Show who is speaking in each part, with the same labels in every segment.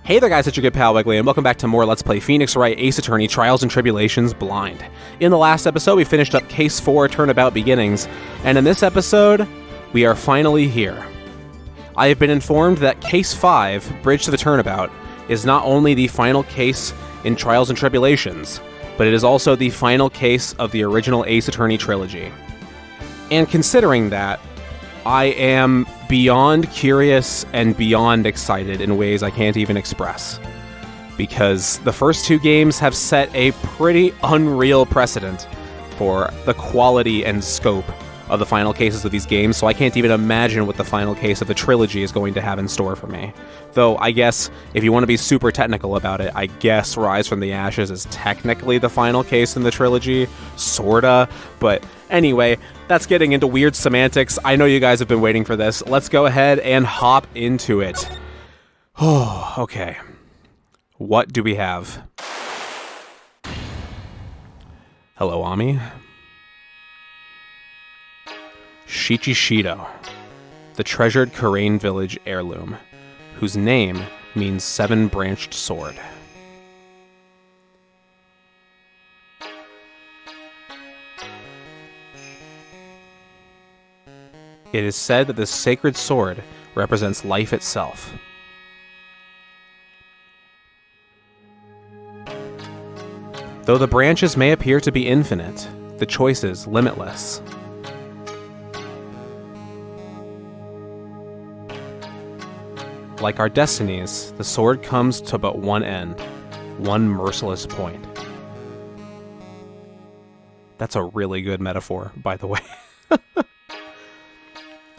Speaker 1: Hey there guys, it's your good pal Wiggly, and welcome back to more Let's Play Phoenix Wright Ace Attorney Trials and Tribulations Blind. In the last episode, we finished up Case 4, Turnabout Beginnings, and in this episode, we are finally here. I have been informed that Case 5, Bridge to the Turnabout, is not only the final case in Trials and Tribulations, but it is also the final case of the original Ace Attorney trilogy. And considering that, I am beyond curious and beyond excited in ways I can't even express. Because the first two games have set a pretty unreal precedent for the quality and scope of the final cases of these games, so I can't even imagine what the final case of the trilogy is going to have in store for me. Though, I guess, if you want to be super technical about it, I guess Rise from the Ashes is technically the final case in the trilogy, sorta, but anyway, that's getting into weird semantics. I know you guys have been waiting for this. Let's go ahead and hop into it. Oh, okay. What do we have? Hello, Ami. Shichishido, the treasured Kurain village heirloom, whose name means seven-branched sword. It is said that this sacred sword represents life itself. Though the branches may appear to be infinite, the choices limitless. Like our destinies, the sword comes to but one end, one merciless point. That's a really good metaphor, by the way.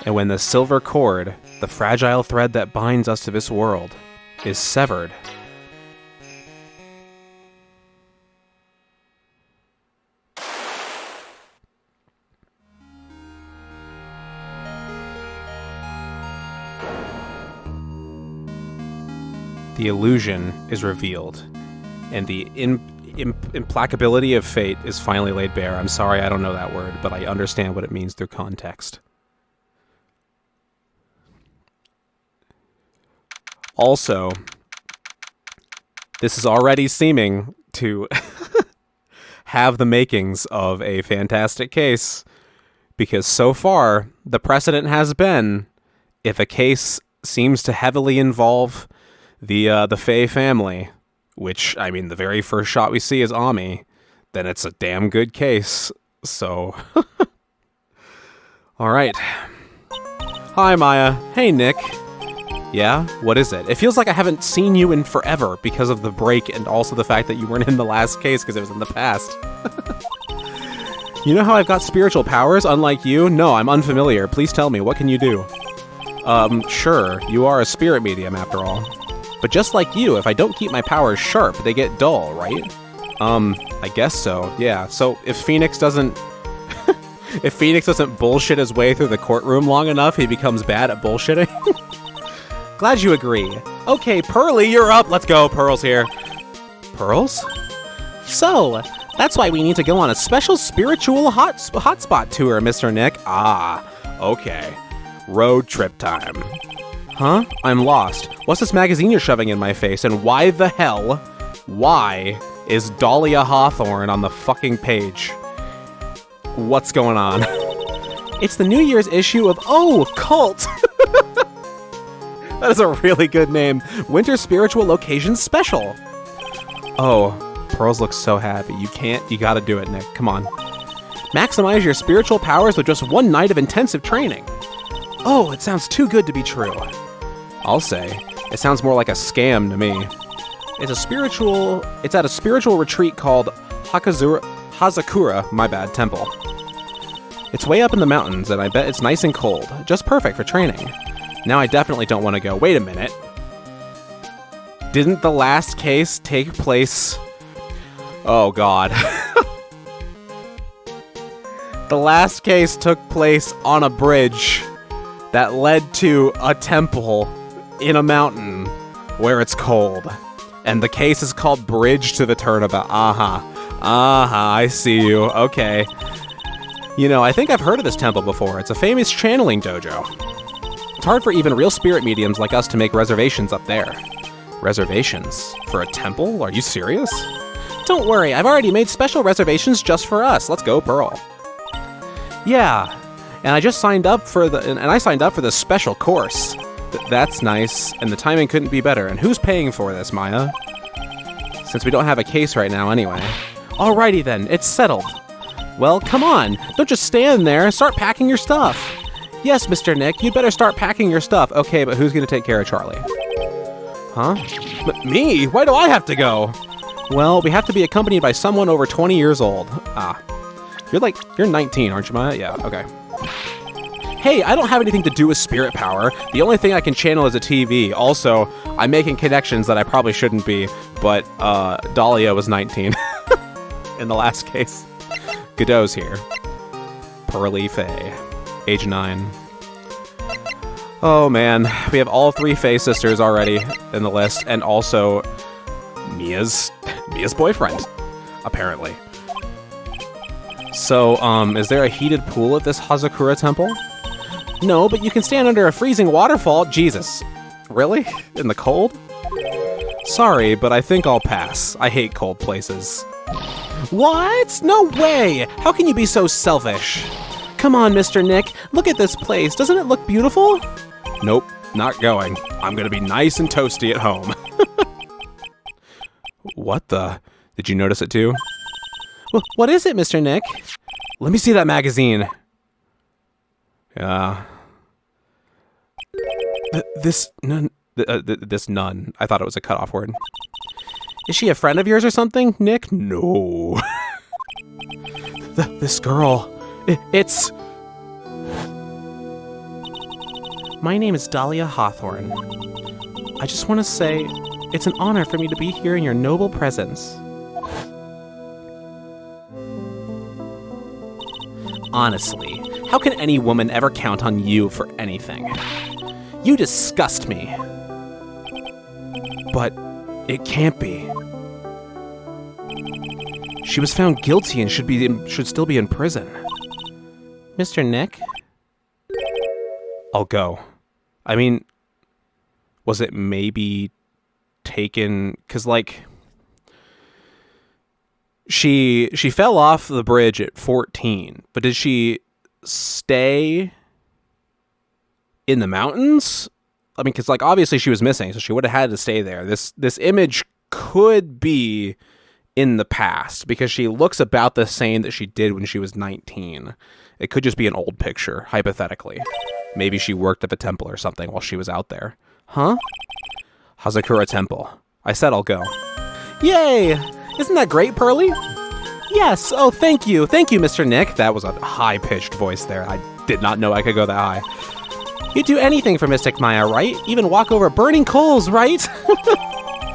Speaker 1: And when the silver cord, the fragile thread that binds us to this world, is severed, the illusion is revealed, and the implacability of fate is finally laid bare. I'm sorry I don't know that word, but I understand what it means through context. Also, this is already seeming to have the makings of a fantastic case, because so far, the precedent has been, if a case seems to heavily involve the Faye family, which, I mean, the very first shot we see is Ami, then it's a damn good case, so... Alright. Hi, Maya. Hey, Nick. Yeah? What is it? It feels like I haven't seen you in forever because of the break and also the fact that you weren't in the last case because it was in the past. You know how I've got spiritual powers, unlike you? No, I'm unfamiliar. Please tell me, what can you do? Sure. You are a spirit medium, after all. But just like you, if I don't keep my powers sharp, they get dull, right? I guess so, yeah. So if Phoenix doesn't... if Phoenix doesn't bullshit his way through the courtroom long enough, he becomes bad at bullshitting? Glad you agree. Okay, Pearly, you're up. Let's go, Pearl's here. Pearls? So, that's why we need to go on a special spiritual hotspot tour, Mr. Nick. Ah, okay. Road trip time. Huh? I'm lost. What's this magazine you're shoving in my face, and why the hell, why is Dahlia Hawthorne on the fucking page? What's going on? It's the New Year's issue of, oh, Cult! That is a really good name. Winter Spiritual Location Special. Oh, Pearls looks so happy. You gotta do it, Nick. Come on. Maximize your spiritual powers with just one night of intensive training. Oh, it sounds too good to be true. I'll say. It sounds more like a scam to me. It's at a spiritual retreat called Hazakura, my bad, temple. It's way up in the mountains, and I bet it's nice and cold. Just perfect for training. Now I definitely don't want to go. Wait a minute. Didn't the last case take place... Oh, God. The last case took place on a bridge that led to a temple in a mountain where it's cold. And the case is called Bridge to the Turnabout. I see you. Okay. You know, I think I've heard of this temple before. It's a famous channeling dojo. It's hard for even real spirit mediums like us to make reservations up there. Reservations? For a temple? Are you serious? Don't worry, I've already made special reservations just for us. Let's go, Pearl. Yeah, and I just signed up for the special course. That's nice, and the timing couldn't be better. And who's paying for this, Maya? Since we don't have a case right now anyway. Alrighty then, it's settled. Well, come on, don't just stand there. Start packing your stuff. Yes, Mr. Nick, you'd better start packing your stuff. Okay, but who's gonna take care of Charlie? Huh? Me? Why do I have to go? Well, we have to be accompanied by someone over 20 years old. Ah. You're 19, aren't you, Maya? Yeah, okay. Hey, I don't have anything to do with spirit power. The only thing I can channel is a TV. Also, I'm making connections that I probably shouldn't be, but Dahlia was 19 in the last case. Godot's here. Pearly Faye, age 9. Oh man, we have all 3 Faye sisters already in the list, and also Mia's boyfriend, apparently. So, is there a heated pool at this Hazakura temple? No, but you can stand under a freezing waterfall. Jesus. Really? In the cold? Sorry, but I think I'll pass. I hate cold places. What? No way! How can you be so selfish? Come on, Mr. Nick. Look at this place. Doesn't it look beautiful? Nope, not going. I'm gonna be nice and toasty at home. What the? Did you notice it too? What is it, Mr. Nick? Let me see that magazine. Yeah. This nun. I thought it was a cutoff word. Is she a friend of yours or something, Nick? No. This girl. It's... My name is Dahlia Hawthorne. I just want to say, it's an honor for me to be here in your noble presence. Honestly, how can any woman ever count on you for anything? You disgust me. But it can't be. She was found guilty and should still be in prison. Mr. Nick? I'll go. I mean, was it maybe taken... Because, like... She fell off the bridge at 14, but did she stay in the mountains? I mean, because, like, obviously she was missing, so she would have had to stay there. This image could be in the past, because she looks about the same that she did when she was 19. It could just be an old picture, hypothetically. Maybe she worked at the temple or something while she was out there. Huh? Hazakura Temple. I said I'll go. Yay! Isn't that great, Pearly? Yes, oh, thank you. Thank you, Mr. Nick. That was a high-pitched voice there. I did not know I could go that high. You'd do anything for Mystic Maya, right? Even walk over burning coals, right?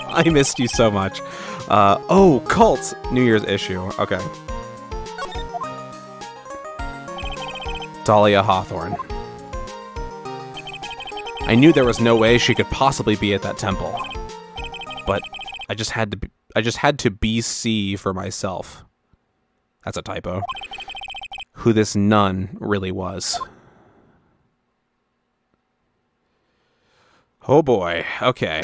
Speaker 1: I missed you so much. Oh, Cult. New Year's issue. Okay. Dahlia Hawthorne. I knew there was no way she could possibly be at that temple. But I just had to BC for myself. That's a typo. Who this nun really was. Oh boy. Okay.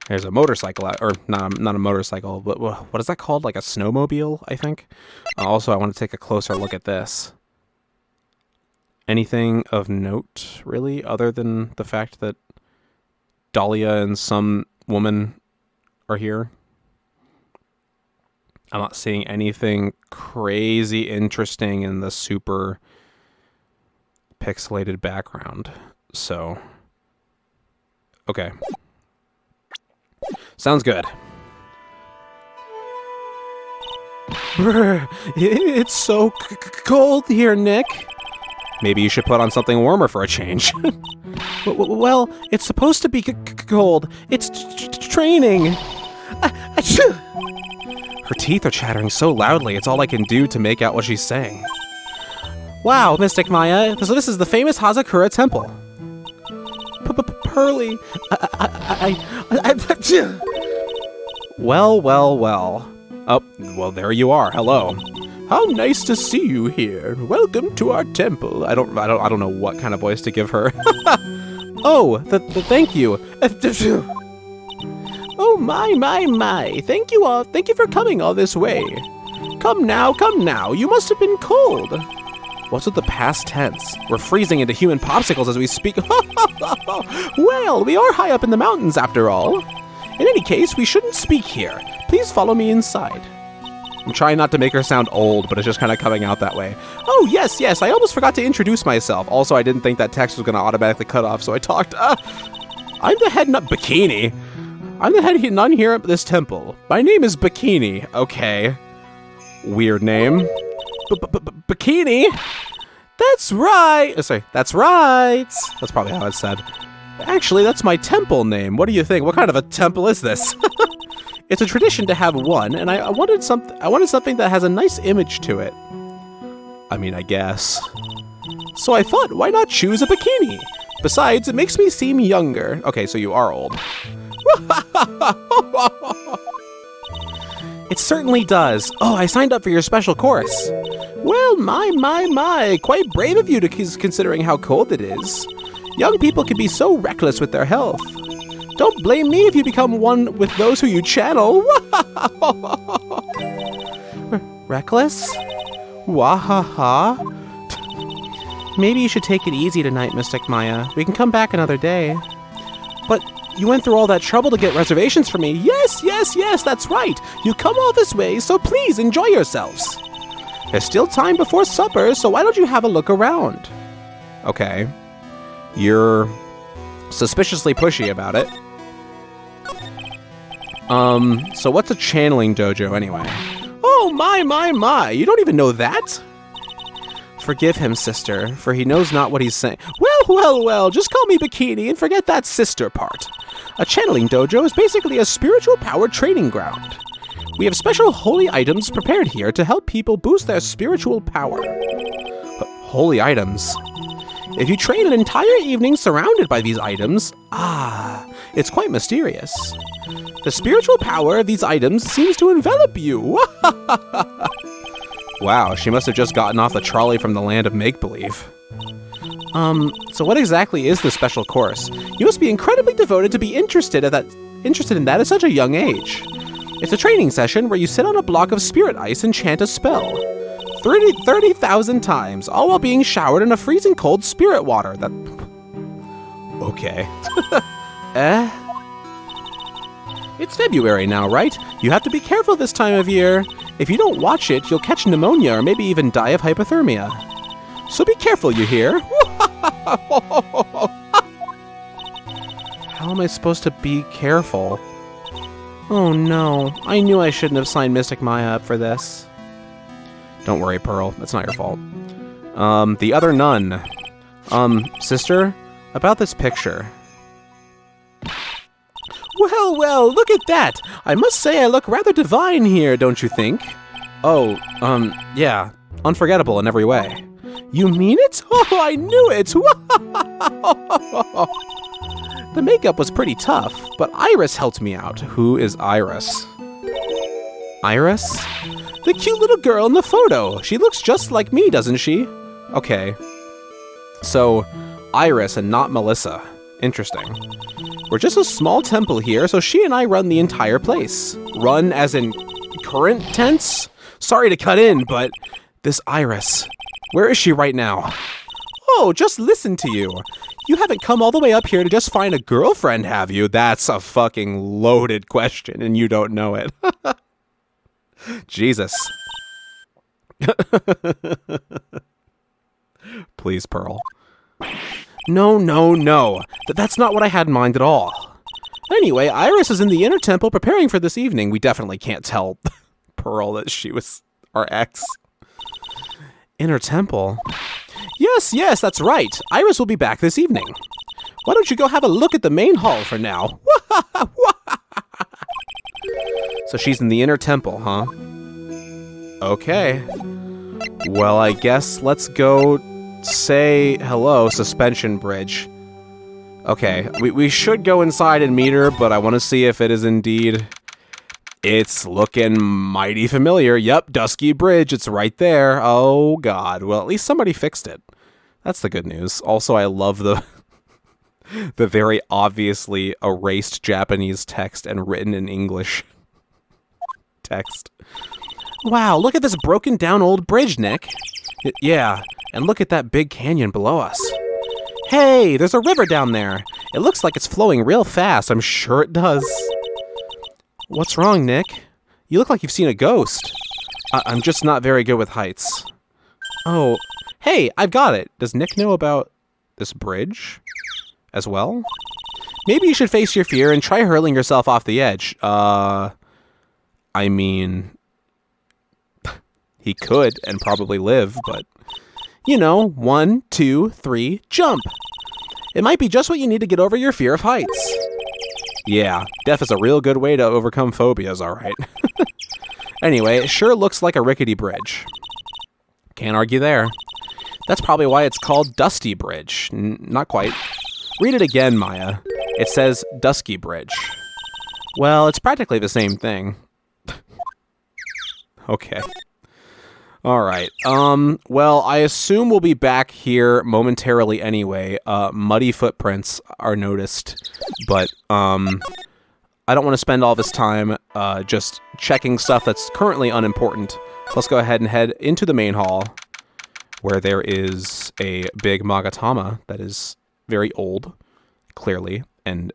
Speaker 1: There's a motorcycle, or not a motorcycle, but what is that called? Like a snowmobile, I think? Also, I want to take a closer look at this. Anything of note, really, other than the fact that Dahlia and some woman are here? I'm not seeing anything crazy interesting in the super pixelated background. So, okay. Sounds good. It's so cold here, Nick. Maybe you should put on something warmer for a change. Well, it's supposed to be cold. It's training. Her teeth are chattering so loudly, it's all I can do to make out what she's saying. Wow, Mystic Maya, so this is the famous Hazakura Temple. Pearly, Well. Oh, well, there you are. Hello. How nice to see you here. Welcome to our temple. I don't know what kind of voice to give her. Oh, thank you. Oh, my. Thank you all. Thank you for coming all this way. Come now. You must have been cold. What's with the past tense? We're freezing into human popsicles as we speak. Well, we are high up in the mountains after all. In any case, we shouldn't speak here. Please follow me inside. I'm trying not to make her sound old, but it's just kind of coming out that way. Oh, yes, I almost forgot to introduce myself. Also, I didn't think that text was going to automatically cut off, so I talked. I'm the head nun... Bikini. I'm the head nun here at this temple. My name is Bikini. Okay. Weird name. Bikini? That's right. Sorry, that's right. That's probably how it's said. Actually, that's my temple name. What do you think? What kind of a temple is this? It's a tradition to have one, and I wanted something that has a nice image to it. I mean, I guess. So I thought, why not choose a bikini? Besides, it makes me seem younger. Okay, so you are old. It certainly does. Oh, I signed up for your special course. Well, my. Quite brave of you to considering how cold it is. Young people can be so reckless with their health. Don't blame me if you become one with those who you channel. Reckless? Wahaha. Maybe you should take it easy tonight, Mystic Maya. We can come back another day. But you went through all that trouble to get reservations for me. Yes, that's right. You come all this way, so please enjoy yourselves. There's still time before supper, so why don't you have a look around? Okay. You're suspiciously pushy about it. So what's a channeling dojo anyway? Oh, my. You don't even know that? Forgive him, sister, for he knows not what he's saying. Well, just call me Bikini and forget that sister part. A channeling dojo is basically a spiritual power training ground. We have special holy items prepared here to help people boost their spiritual power. Holy items? If you train an entire evening surrounded by these items, it's quite mysterious. The spiritual power of these items seems to envelop you. Wow, she must have just gotten off the trolley from the land of make-believe. So what exactly is this special course? You must be incredibly devoted to be interested in that at such a young age. It's a training session where you sit on a block of spirit ice and chant a spell. 30,000 times, all while being showered in a freezing cold spirit water. Okay. It's February now, right? You have to be careful this time of year. If you don't watch it, you'll catch pneumonia or maybe even die of hypothermia. So be careful, you hear? How am I supposed to be careful? Oh no, I knew I shouldn't have signed Mystic Maya up for this. Don't worry, Pearl, that's not your fault. The other nun. Sister, about this picture. Well, look at that! I must say I look rather divine here, don't you think? Oh, yeah, unforgettable in every way. You mean it? Oh, I knew it! The makeup was pretty tough, but Iris helped me out. Who is Iris? Iris? The cute little girl in the photo. She looks just like me, doesn't she? Okay. So, Iris and not Melissa. Interesting. We're just a small temple here, so she and I run the entire place. Run as in current tense? Sorry to cut in, but this Iris, where is she right now? Oh, just listen to you. You haven't come all the way up here to just find a girlfriend, have you? That's a fucking loaded question, and you don't know it. Jesus. Please, Pearl. No. That's not what I had in mind at all. Anyway, Iris is in the inner temple preparing for this evening. We definitely can't tell Pearl that she was our ex. Inner temple? Yes, that's right. Iris will be back this evening. Why don't you go have a look at the main hall for now? So she's in the inner temple, huh? Okay. Well, I guess let's go say hello, suspension bridge. Okay, we should go inside and meet her, but I want to see if it is indeed... It's looking mighty familiar. Yep, Dusky Bridge, it's right there. Oh, God. Well, at least somebody fixed it. That's the good news. Also, I love the The very obviously erased Japanese text and written in English text. Wow, look at this broken down old bridge, Nick. Yeah, and look at that big canyon below us. Hey, there's a river down there. It looks like it's flowing real fast. I'm sure it does. What's wrong, Nick? You look like you've seen a ghost. I'm just not very good with heights. Oh, hey, I've got it. Does Nick know about this bridge as well? Maybe you should face your fear and try hurling yourself off the edge. I mean, he could and probably live, but, you know, 1, 2, 3, jump. It might be just what you need to get over your fear of heights. Yeah, death is a real good way to overcome phobias, all right. Anyway, it sure looks like a rickety bridge. Can't argue there. That's probably why it's called Dusty Bridge. Not quite. Read it again, Maya. It says Dusky Bridge. Well, it's practically the same thing. Okay. All right. Well, I assume we'll be back here momentarily anyway. Muddy footprints are noticed, but I don't want to spend all this time just checking stuff that's currently unimportant. So let's go ahead and head into the main hall, where there is a big Magatama that is very old, clearly, and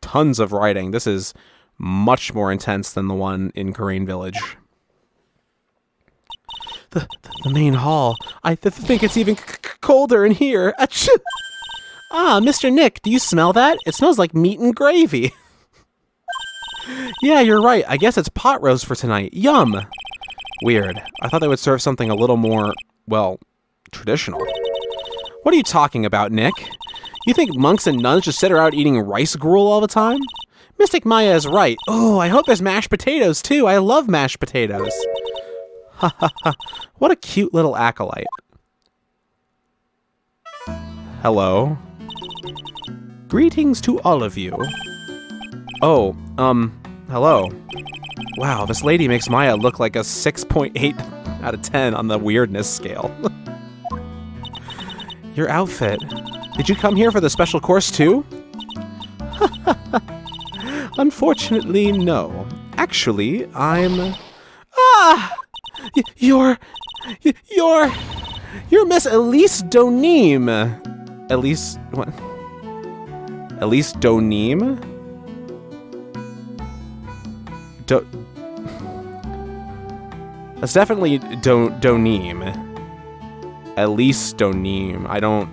Speaker 1: tons of writing. This is much more intense than the one in Korean Village. The main hall. I think it's even colder in here. Achoo! Ah, Mr. Nick, do you smell that? It smells like meat and gravy. Yeah, you're right. I guess it's pot roast for tonight. Yum! Weird. I thought they would serve something a little more, well, traditional. What are you talking about, Nick? You think monks and nuns just sit around eating rice gruel all the time? Mystic Maya is right. Oh, I hope there's mashed potatoes, too. I love mashed potatoes. Ha ha ha. What a cute little acolyte. Hello. Greetings to all of you. Oh, hello. Wow, this lady makes Maya look like a 6.8 out of 10 on the weirdness scale. Your outfit. Did you come here for the special course too? Unfortunately, no. Actually, I'm... Ah! You're Miss Elise Donim. Elise... what? Elise Donim? That's definitely Donim. Elise Donim. I don't...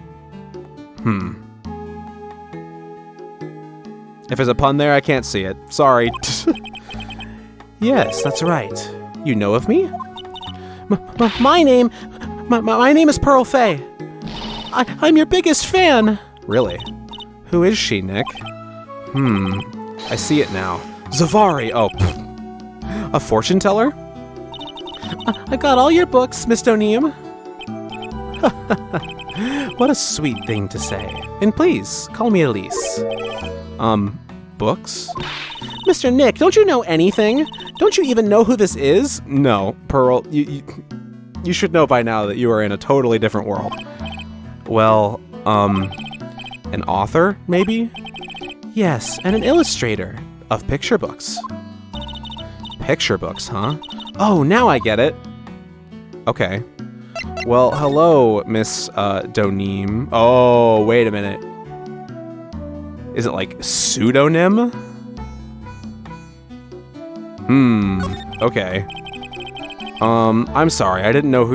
Speaker 1: If there's a pun there, I can't see it. Sorry. Yes, that's right. You know of me? My name is Pearl Fay. I'm your biggest fan. Really? Who is she, Nick? I see it now. Zavari. Oh, a fortune teller? I got all your books, Miss Donim. What a sweet thing to say. And please, call me Elise. Books? Mr. Nick, don't you know anything? Don't you even know who this is? No, Pearl, you should know by now that you are in a totally different world. Well, an author, maybe? Yes, and an illustrator of picture books. Picture books, huh? Oh, now I get it. Okay. Well, hello, Miss Donim. Oh, wait a minute. Is it like pseudonym? Okay. I'm sorry. I didn't know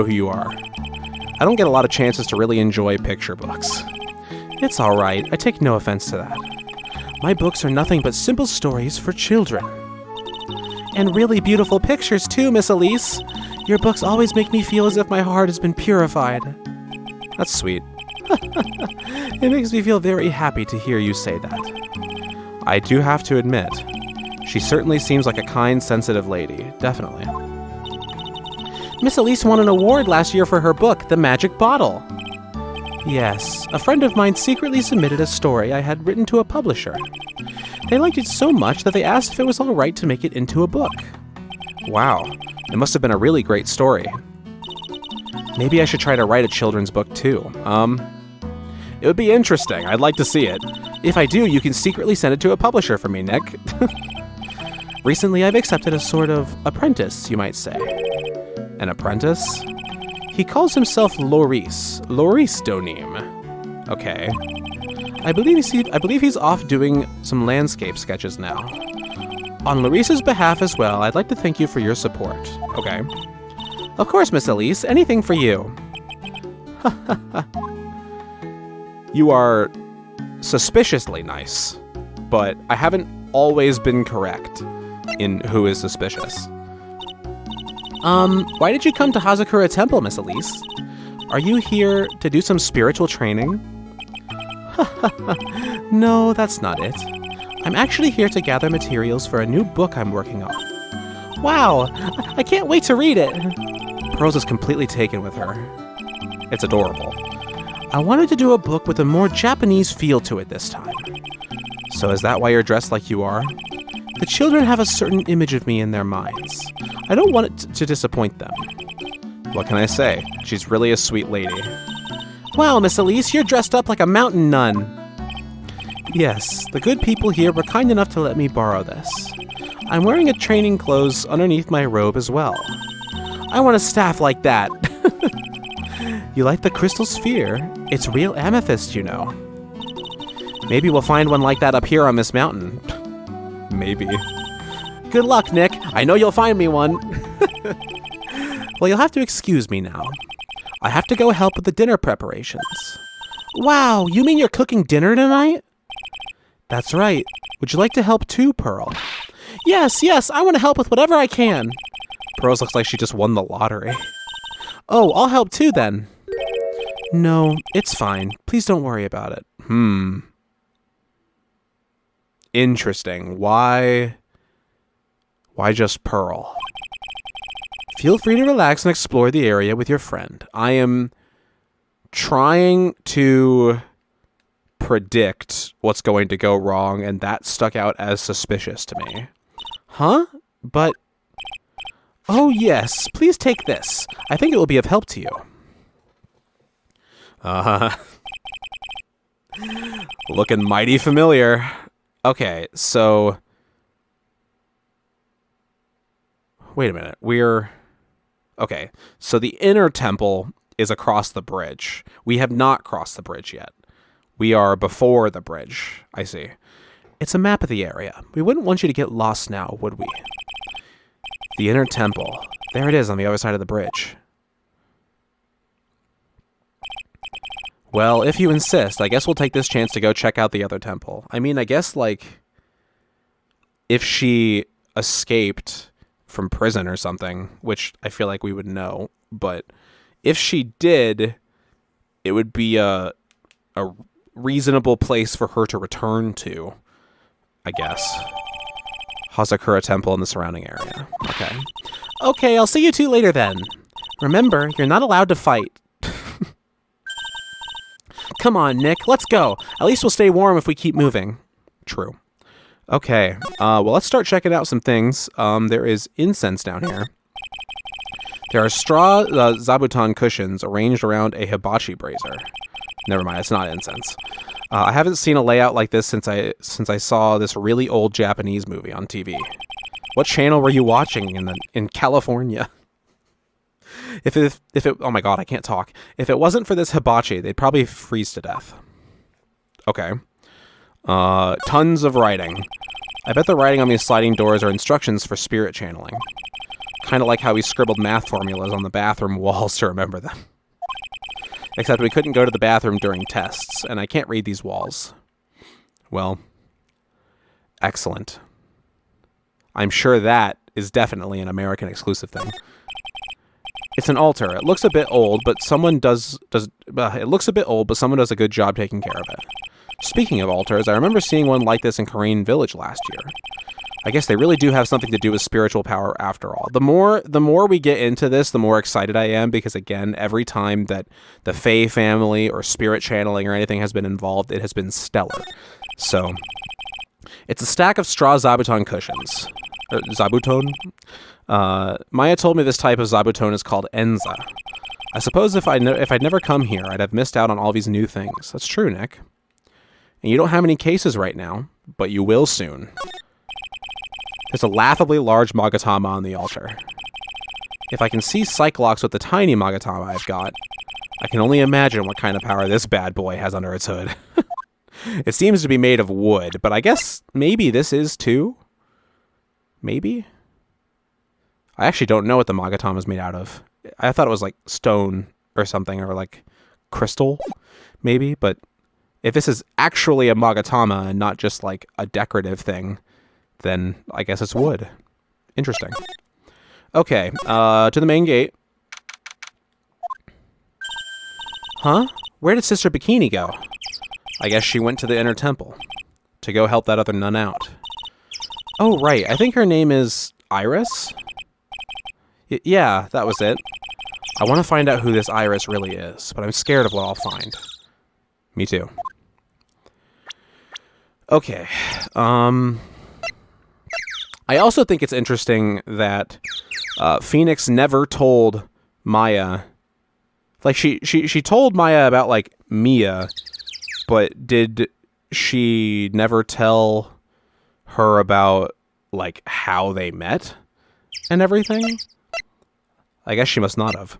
Speaker 1: who you are. I don't get a lot of chances to really enjoy picture books. It's all right. I take no offense to that. My books are nothing but simple stories for children. And really beautiful pictures too, Miss Elise. Your books always make me feel as if my heart has been purified. That's sweet. It makes me feel very happy to hear you say that. I do have to admit, she certainly seems like a kind, sensitive lady. Definitely. Miss Elise won an award last year for her book, The Magic Bottle. Yes, a friend of mine secretly submitted a story I had written to a publisher. They liked it so much that they asked if it was all right to make it into a book. Wow, it must have been a really great story. Maybe I should try to write a children's book too. It would be interesting. I'd like to see it. If I do, you can secretly send it to a publisher for me, Nick. Recently, I've accepted a sort of apprentice, you might say. An apprentice? He calls himself Loris Donim. Okay. I believe he's off doing some landscape sketches now. On Loris's behalf as well, I'd like to thank you for your support. Okay. Of course, Miss Elise. Anything for you. You are suspiciously nice, but I haven't always been correct in who is suspicious. Why did you come to Hazakura Temple, Miss Elise? Are you here to do some spiritual training? No, that's not it. I'm actually here to gather materials for a new book I'm working on. Wow, I can't wait to read it. Pearls is completely taken with her. It's adorable. I wanted to do a book with a more Japanese feel to it this time. So is that why you're dressed like you are? The children have a certain image of me in their minds. I don't want it to disappoint them. What can I say? She's really a sweet lady. Wow, Miss Elise, you're dressed up like a mountain nun. Yes, the good people here were kind enough to let me borrow this. I'm wearing a training clothes underneath my robe as well. I want a staff like that. You like the crystal sphere? It's real amethyst, you know. Maybe we'll find one like that up here on this mountain. Maybe. Good luck, Nick. I know you'll find me one. Well, you'll have to excuse me now. I have to go help with the dinner preparations. Wow, you mean you're cooking dinner tonight? That's right. Would you like to help too, Pearl? Yes, I want to help with whatever I can. Pearl looks like she just won the lottery. Oh, I'll help too then. No, it's fine. Please don't worry about it. Interesting. Why just Pearl? Feel free to relax and explore the area with your friend. I am trying to predict what's going to go wrong, and that stuck out as suspicious to me. Huh? But... Oh yes, please take this. I think it will be of help to you. Looking mighty familiar. Okay, so... Wait a minute, Okay, so the inner temple is across the bridge. We have not crossed the bridge yet. We are before the bridge, I see. It's a map of the area. We wouldn't want you to get lost now, would we? The inner temple. There it is on the other side of the bridge. Well, if you insist, I guess we'll take this chance to go check out the other temple. I mean, I guess, like, if she escaped from prison or something, which I feel like we would know, but if she did, it would be a reasonable place for her to return to, I guess. Hazakura Temple in the surrounding area. Okay. Okay, I'll see you two later then. Remember, you're not allowed to fight. Come on, Nick, let's go. At least we'll stay warm if we keep moving. True. Okay, well, let's start checking out some things. There is incense down here. There are straw zabuton cushions arranged around a hibachi brazier. Never mind, it's not incense. I haven't seen a layout like this since I saw this really old Japanese movie on TV. What channel were you watching in California? If it oh my god, I can't talk. If it wasn't for this hibachi, they'd probably freeze to death. Okay. Tons of writing. I bet the writing on these sliding doors are instructions for spirit channeling. Kind of like how we scribbled math formulas on the bathroom walls to remember them. Except we couldn't go to the bathroom during tests, and I can't read these walls. Well, excellent. I'm sure that is definitely an American exclusive thing. It's an altar. It looks a bit old, but someone does a good job taking care of it. Speaking of altars, I remember seeing one like this in Korean Village last year. I guess they really do have something to do with spiritual power after all. The more we get into this, the more excited I am, because again, every time that the Fae family or spirit channeling or anything has been involved, it has been stellar. So, it's a stack of straw zabuton cushions. Zabuton? Maya told me this type of zabuton is called enza. I suppose if I'd never come here, I'd have missed out on all these new things. That's true, Nick. And you don't have any cases right now, but you will soon. There's a laughably large Magatama on the altar. If I can see Cyclops with the tiny Magatama I've got, I can only imagine what kind of power this bad boy has under its hood. It seems to be made of wood, but I guess maybe this is too? Maybe? I actually don't know what the Magatama is made out of. I thought it was like stone or something, or like crystal, maybe, but if this is actually a Magatama and not just like a decorative thing, then I guess it's wood. Interesting. Okay, to the main gate. Huh? Where did Sister Bikini go? I guess she went to the inner temple to go help that other nun out. Oh, right. I think her name is Iris? Yeah, that was it. I want to find out who this Iris really is, but I'm scared of what I'll find. Me too. Okay. I also think it's interesting that Phoenix never told Maya. Like, she told Maya about, like, Mia, but did she never tell her about, like, how they met and everything? I guess she must not have.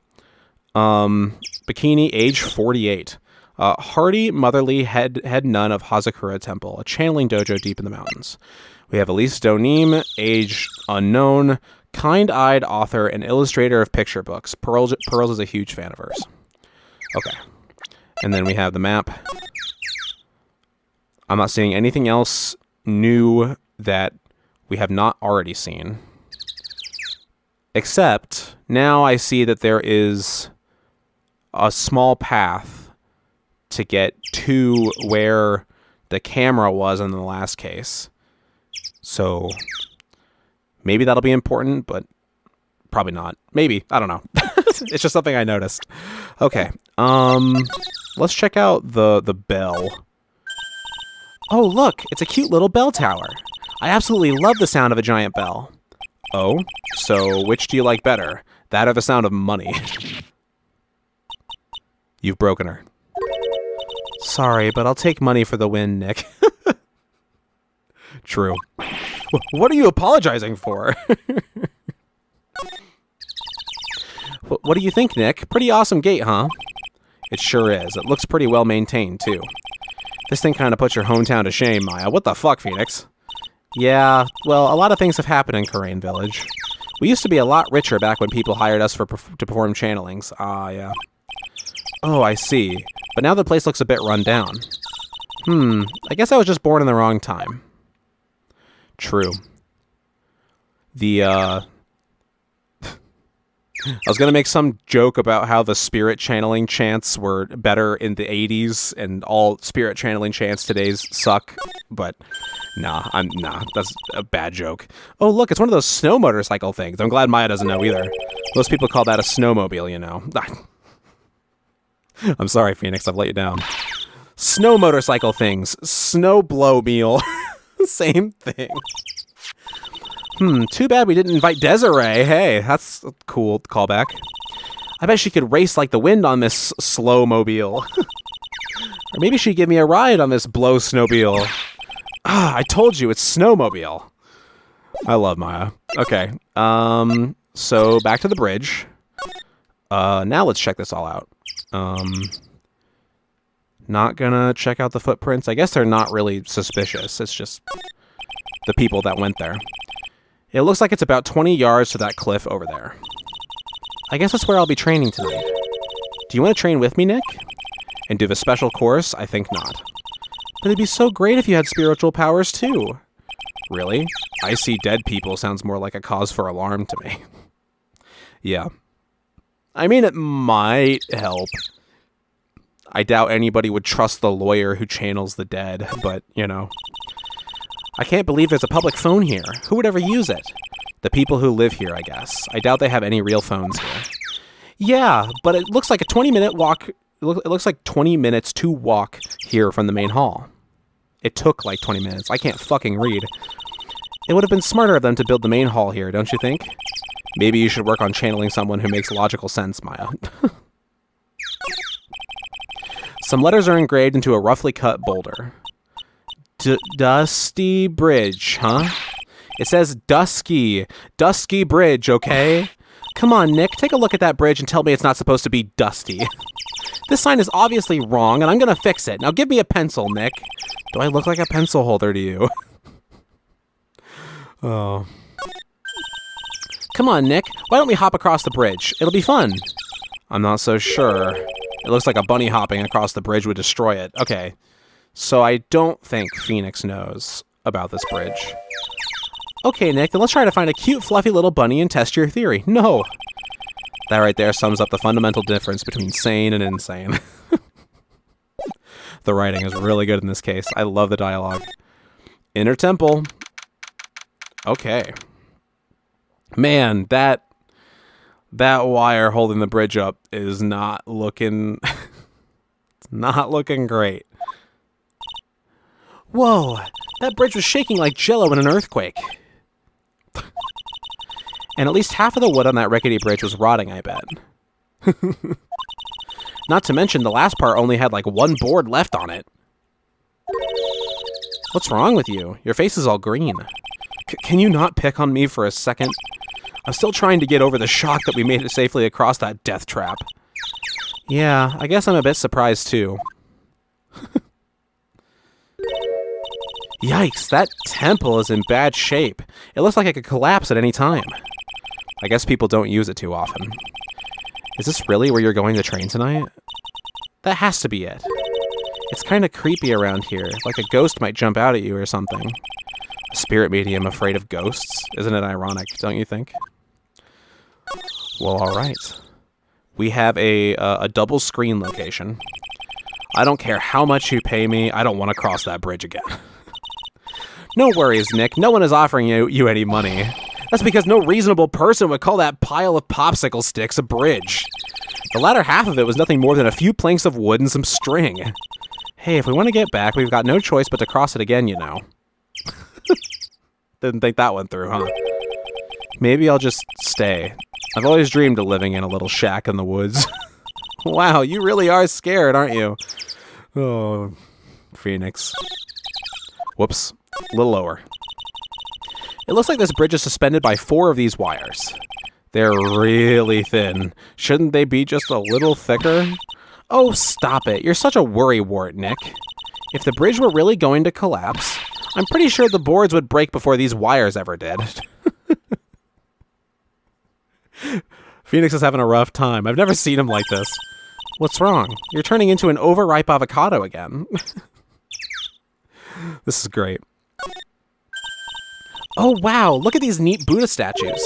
Speaker 1: Bikini, age 48. Hardy, motherly head nun of Hazakura Temple, a channeling dojo deep in the mountains. We have Elise Donim, age unknown, kind-eyed author and illustrator of picture books. Pearls is a huge fan of hers. Okay. And then we have the map. I'm not seeing anything else new that we have not already seen. Except, now I see that there is a small path to get to where the camera was in the last case. So, maybe that'll be important, but probably not. Maybe. I don't know. It's just something I noticed. Okay. Let's check out the bell. Oh, look! It's a cute little bell tower. I absolutely love the sound of a giant bell. Oh? So, which do you like better? That or the sound of money? You've broken her. Sorry, but I'll take money for the win, Nick. True. What are you apologizing for? What do you think, Nick? Pretty awesome gate, huh? It sure is. It looks pretty well maintained, too. This thing kind of puts your hometown to shame, Maya. What the fuck, Phoenix? Yeah, well, a lot of things have happened in Karain Village. We used to be a lot richer back when people hired us to perform channelings. Ah, yeah. Oh, I see. But now the place looks a bit run down. I guess I was just born in the wrong time. True. I was going to make some joke about how the spirit channeling chants were better in the 80s and all spirit channeling chants today's suck, but nah, that's a bad joke. Oh, look, it's one of those snow motorcycle things. I'm glad Maya doesn't know either. Most people call that a snowmobile, you know. I'm sorry, Phoenix, I've let you down. Snow motorcycle things. Snow blow meal. Same thing. Too bad we didn't invite Desiree. Hey, that's a cool callback. I bet she could race like the wind on this slow mobile. Or maybe she'd give me a ride on this blow snowmobile. Ah, I told you, it's snowmobile. I love Maya. Okay, so back to the bridge. Now let's check this all out. Not gonna check out the footprints. I guess they're not really suspicious. It's just the people that went there. It looks like it's about 20 yards to that cliff over there. I guess that's where I'll be training today. Do you want to train with me, Nick? And do the special course? I think not. But it'd be so great if you had spiritual powers, too. Really? I see dead people sounds more like a cause for alarm to me. Yeah. I mean, it might help. I doubt anybody would trust the lawyer who channels the dead, but, you know. I can't believe there's a public phone here. Who would ever use it? The people who live here, I guess. I doubt they have any real phones here. Yeah, but it looks like a 20-minute walk. It looks like 20 minutes to walk here from the main hall. It took like 20 minutes. I can't fucking read. It would have been smarter of them to build the main hall here, don't you think? Maybe you should work on channeling someone who makes logical sense, Maya. Some letters are engraved into a roughly cut boulder. Dusty Bridge, huh? It says Dusky Bridge, okay? Come on, Nick, take a look at that bridge and tell me it's not supposed to be dusty. This sign is obviously wrong, and I'm gonna fix it. Now give me a pencil, Nick. Do I look like a pencil holder to you? Oh. Come on, Nick. Why don't we hop across the bridge? It'll be fun. I'm not so sure. It looks like a bunny hopping across the bridge would destroy it. Okay. So I don't think Phoenix knows about this bridge. Okay, Nick, then let's try to find a cute, fluffy little bunny and test your theory. No. That right there sums up the fundamental difference between sane and insane. The writing is really good in this case. I love the dialogue. Inner temple. Okay. Man, that wire holding the bridge up is not looking... it's not looking great. Whoa, that bridge was shaking like jello in an earthquake. And at least half of the wood on that rickety bridge was rotting, I bet. Not to mention, the last part only had like one board left on it. What's wrong with you? Your face is all green. Can you not pick on me for a second? I'm still trying to get over the shock that we made it safely across that death trap. Yeah, I guess I'm a bit surprised too. Yikes, that temple is in bad shape. It looks like it could collapse at any time. I guess people don't use it too often. Is this really where you're going to train tonight? That has to be it. It's kind of creepy around here, like a ghost might jump out at you or something. A spirit medium afraid of ghosts? Isn't it ironic, don't you think? Well, alright. We have a double screen location. I don't care how much you pay me, I don't want to cross that bridge again. No worries, Nick. No one is offering you any money. That's because no reasonable person would call that pile of popsicle sticks a bridge. The latter half of it was nothing more than a few planks of wood and some string. Hey, if we want to get back, we've got no choice but to cross it again, you know. Didn't think that one through, huh? Maybe I'll just stay. I've always dreamed of living in a little shack in the woods. Wow, you really are scared, aren't you? Oh, Phoenix. Whoops. A little lower. It looks like this bridge is suspended by 4 of these wires. They're really thin. Shouldn't they be just a little thicker? Oh, stop it. You're such a worrywart, Nick. If the bridge were really going to collapse, I'm pretty sure the boards would break before these wires ever did. Phoenix is having a rough time. I've never seen him like this. What's wrong? You're turning into an overripe avocado again. This is great. Oh, wow. Look at these neat Buddha statues.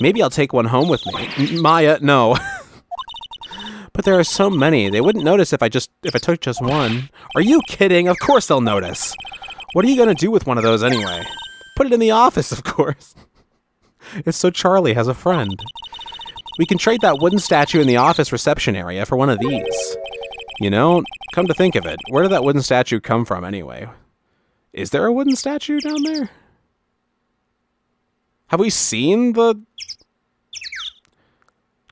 Speaker 1: Maybe I'll take one home with me. Maya, no. But there are so many. They wouldn't notice if I took just one. Are you kidding? Of course they'll notice. What are you going to do with one of those anyway? Put it in the office, of course. It's so Charlie has a friend. We can trade that wooden statue in the office reception area for one of these. You know, come to think of it, where did that wooden statue come from anyway? Is there a wooden statue down there? Have we seen the...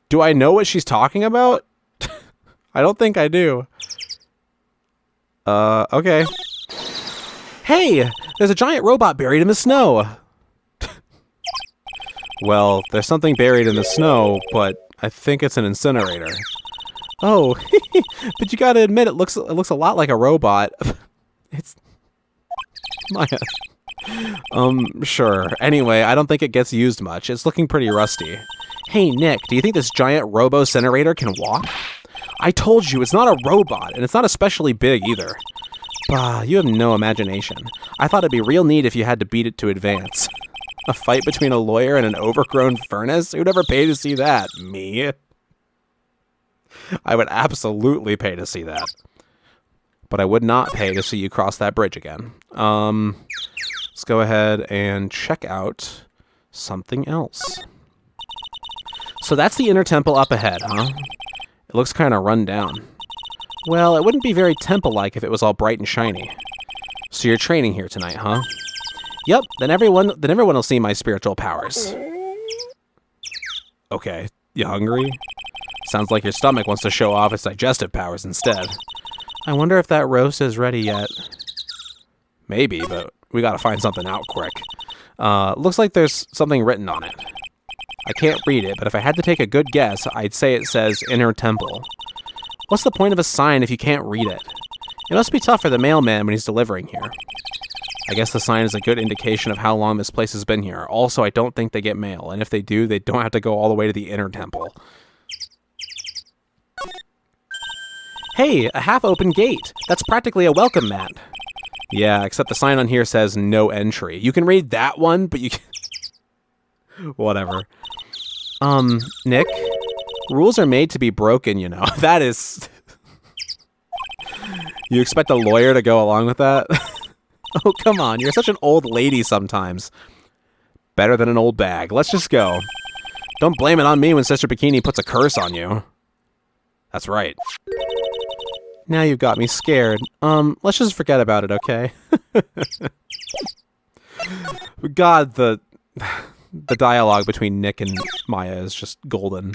Speaker 1: Do I know what she's talking about? I don't think I do. Okay. Hey! There's a giant robot buried in the snow! Well, there's something buried in the snow, but I think it's an incinerator. Oh, but you gotta admit, it looks a lot like a robot. It's... Maya. Sure. Anyway, I don't think it gets used much. It's looking pretty rusty. Hey, Nick, do you think this giant robo-incinerator can walk? I told you, it's not a robot, and it's not especially big either. Bah, you have no imagination. I thought it'd be real neat if you had to beat it to advance. A fight between a lawyer and an overgrown furnace? Who'd ever pay to see that? Me? I would absolutely pay to see that. But I would not pay to see you cross that bridge again. Let's go ahead and check out something else. So that's the inner temple up ahead, huh? It looks kind of run down. Well, it wouldn't be very temple-like if it was all bright and shiny. So you're training here tonight, huh? Yep, then everyone will see my spiritual powers. Okay, you hungry? Sounds like your stomach wants to show off its digestive powers instead. I wonder if that roast is ready yet. Maybe, but we gotta find something out quick. Looks like there's something written on it. I can't read it, but if I had to take a good guess, I'd say it says Inner Temple. What's the point of a sign if you can't read it? It must be tough for the mailman when he's delivering here. I guess the sign is a good indication of how long this place has been here. Also, I don't think they get mail, and if they do, they don't have to go all the way to the Inner Temple. Hey, a half-open gate. That's practically a welcome mat. Yeah, except the sign on here says no entry. You can read that one, but you can... Whatever. Nick? Rules are made to be broken, you know. That is... You expect a lawyer to go along with that? Oh, come on. You're such an old lady sometimes. Better than an old bag. Let's just go. Don't blame it on me when Sister Bikini puts a curse on you. That's right. Now you've got me scared. Let's just forget about it, okay? God, the dialogue between Nick and Maya is just golden.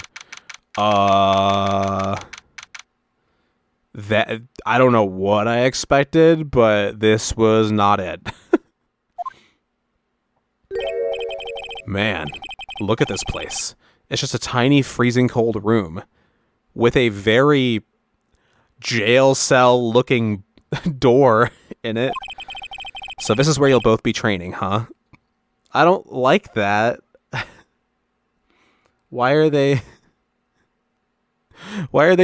Speaker 1: That I don't know what I expected, but this was not it. Man, look at this place. It's just a tiny freezing cold room with a very jail cell looking door in it. So this is where you'll both be training, huh? I don't like that. Why are they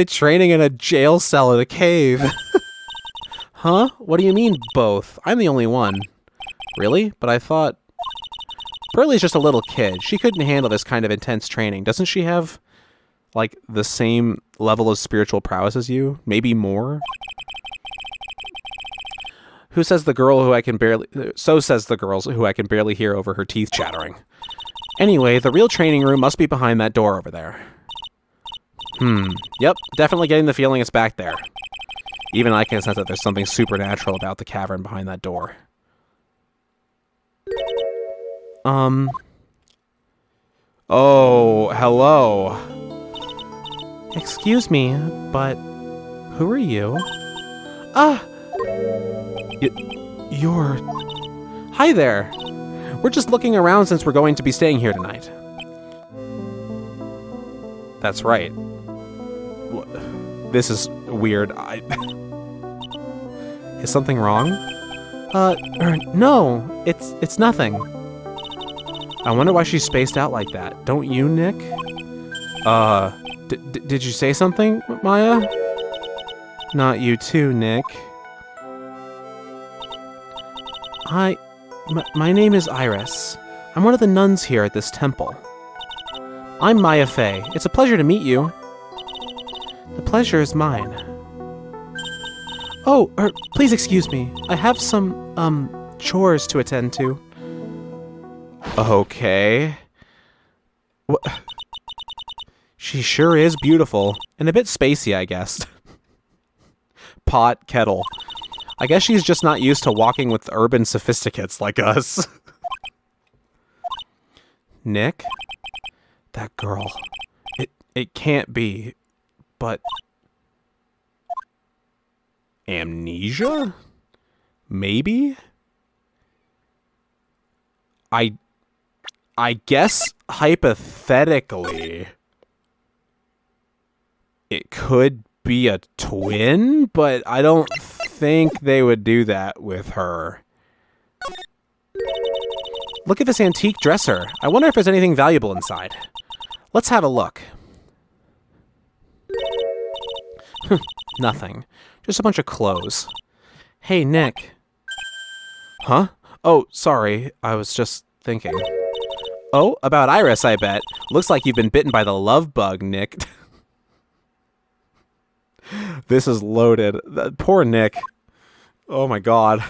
Speaker 1: training in a jail cell in a cave? Huh? What do you mean, both? I'm the only one. Really? But I thought... Pearlie's just a little kid. She couldn't handle this kind of intense training. Doesn't she have, like, the same level of spiritual prowess as you? Maybe more? Who says the girl who I can barely... So says the girls who I can barely hear over her teeth chattering. Anyway, the real training room must be behind that door over there. Yep, definitely getting the feeling it's back there. Even I can sense that there's something supernatural about the cavern behind that door. Oh, hello. Excuse me, but who are you? You're... Hi there. We're just looking around since we're going to be staying here tonight. That's right. This is weird. Is something wrong? No, it's nothing. I wonder why she's spaced out like that. Don't you, Nick? Did you say something, Maya? Not you too, Nick. My name is Iris. I'm one of the nuns here at this temple. I'm Maya Fey. It's a pleasure to meet you. The pleasure is mine. Oh, please excuse me. I have some, chores to attend to. Okay. She sure is beautiful. And a bit spacey, I guess. Pot, kettle. I guess she's just not used to walking with urban sophisticates like us. Nick? That girl. It can't be. But... Amnesia? Maybe? I guess, hypothetically, it could be a twin, but I don't think they would do that with her. Look at this antique dresser. I wonder if there's anything valuable inside. Let's have a look. Nothing. Just a bunch of clothes. Hey, Nick. Huh? Oh, sorry. I was just thinking. Oh, about Iris, I bet. Looks like you've been bitten by the love bug, Nick. This is loaded. Poor Nick. Oh my god.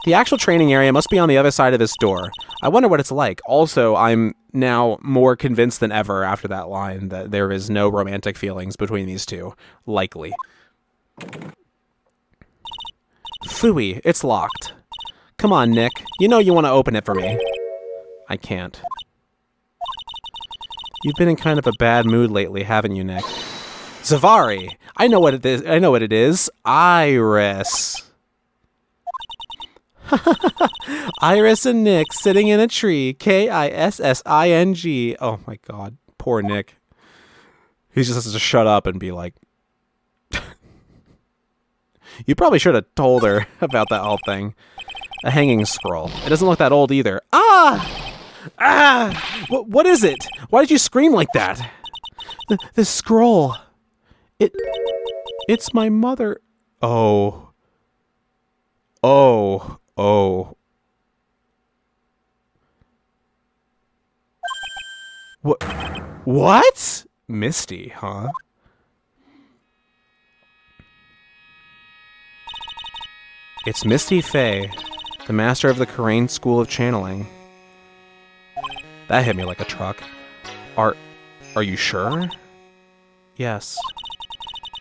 Speaker 1: The actual training area must be on the other side of this door. I wonder what it's like. Also, I'm now more convinced than ever after that line that there is no romantic feelings between these two. Likely. Phooey, it's locked. Come on, Nick. You know you want to open it for me. I can't. You've been in kind of a bad mood lately, haven't you, Nick? Zavari. I know what it is. I know what it is. Iris. Iris and Nick sitting in a tree. Kissing. Oh my god. Poor Nick. He's just has to shut up and be like... You probably should have told her about that whole thing. A hanging scroll. It doesn't look that old either. Ah! Ah! What is it? Why did you scream like that? The scroll. It's my mother. Oh. Oh. Oh. What? Misty, huh? It's Misty Fey, the master of the Karain School of Channeling. That hit me like a truck. Are you sure? Yes.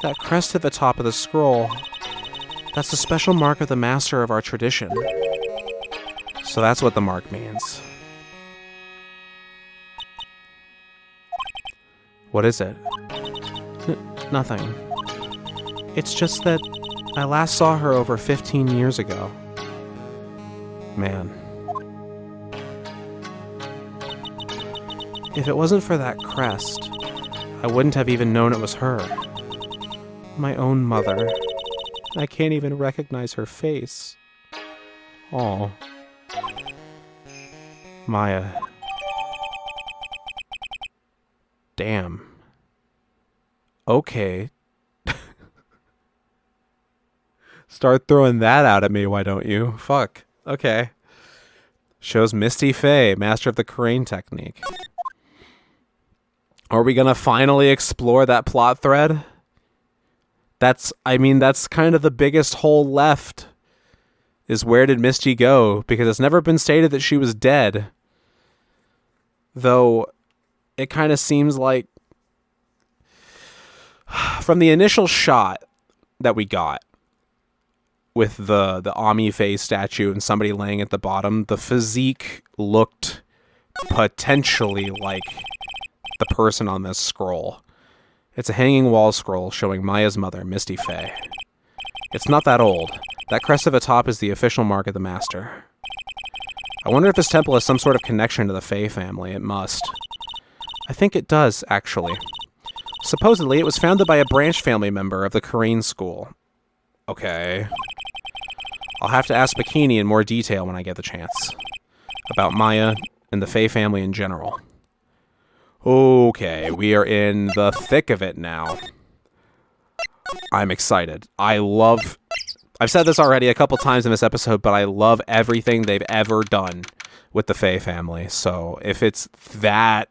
Speaker 1: That crest at the top of the scroll. That's the special mark of the master of our tradition. So that's what the mark means. What is it? Nothing. It's just that I last saw her over 15 years ago. Man. If it wasn't for that crest, I wouldn't have even known it was her. My own mother. I can't even recognize her face. Oh. Maya. Damn. Okay. Start throwing that out at me, why don't you? Fuck. Okay. Shows Misty Fey, master of the Karain technique. Are we gonna finally explore that plot thread? That's kind of the biggest hole left. Is where did Misty go? Because it's never been stated that she was dead. Though, it kind of seems like... From the initial shot that we got, with the Ami Faye statue and somebody laying at the bottom, the physique looked potentially like the person on this scroll. It's a hanging wall scroll showing Maya's mother, Misty Fey. It's not that old. That crest at the top is the official mark of the master. I wonder if this temple has some sort of connection to the Fey family. It must. I think it does, actually. Supposedly, it was founded by a branch family member of the Karain school. Okay. I'll have to ask Bikini in more detail when I get the chance. About Maya and the Fey family in general. Okay, we are in the thick of it now. I'm excited. I've said this already a couple times in this episode, but I love everything they've ever done with the Fey family. So if it's that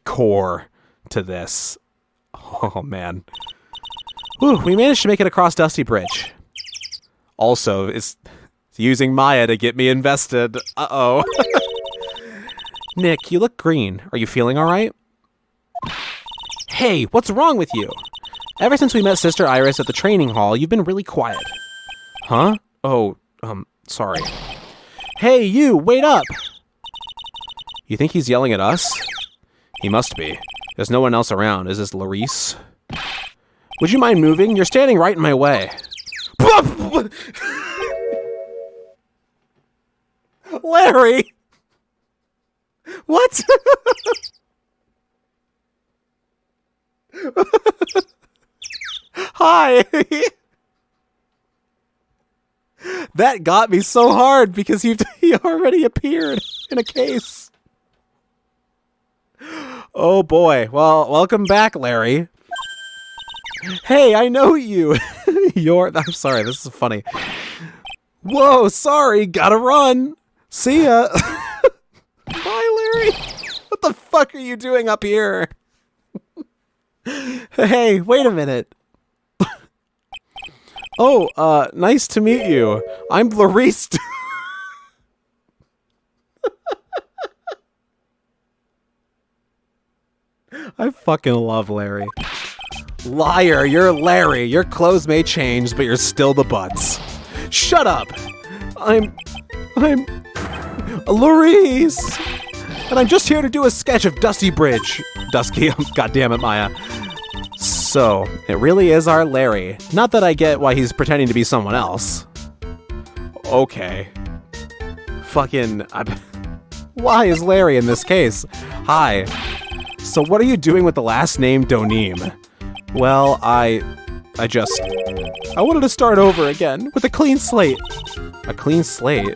Speaker 1: core to this, oh man. Whew, we managed to make it across Dusty Bridge. Also, it's using Maya to get me invested. Uh-oh. Nick, you look green. Are you feeling all right? Hey, what's wrong with you? Ever since we met Sister Iris at the training hall, you've been really quiet. Huh? Oh, sorry. Hey, you, wait up! You think he's yelling at us? He must be. There's no one else around. Is this Elise? Would you mind moving? You're standing right in my way. Larry! What? Hi! That got me so hard because he already appeared in a case. Oh boy. Well, welcome back, Larry. Hey, I know you. I'm sorry, this is funny. Whoa, sorry, gotta run. See ya. Bye, Larry. What the fuck are you doing up here? Hey, wait a minute. Oh, nice to meet you. I'm Lariste. I fucking love Larry. Liar, you're Larry. Your clothes may change, but you're still the butts. Shut up. I'm Elise. And I'm just here to do a sketch of Dusty Bridge. Dusky, God damn it, Maya. So, it really is our Larry. Not that I get why he's pretending to be someone else. Okay. Why is Larry in this case? Hi. So what are you doing with the last name Donim? Well, I wanted to start over again with a clean slate. A clean slate?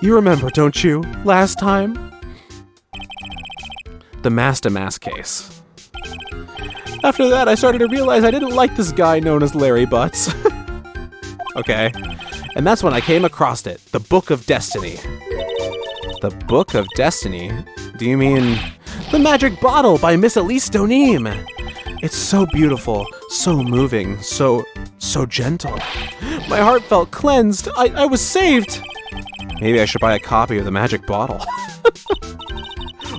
Speaker 1: You remember, don't you? Last time? The Mask case. After that, I started to realize I didn't like this guy known as Larry Butts. Okay. And that's when I came across it. The Book of Destiny. The Book of Destiny? Do you mean... The Magic Bottle by Miss Elise Donim. It's so beautiful, so moving, so gentle. My heart felt cleansed. I was saved. Maybe I should buy a copy of The Magic Bottle.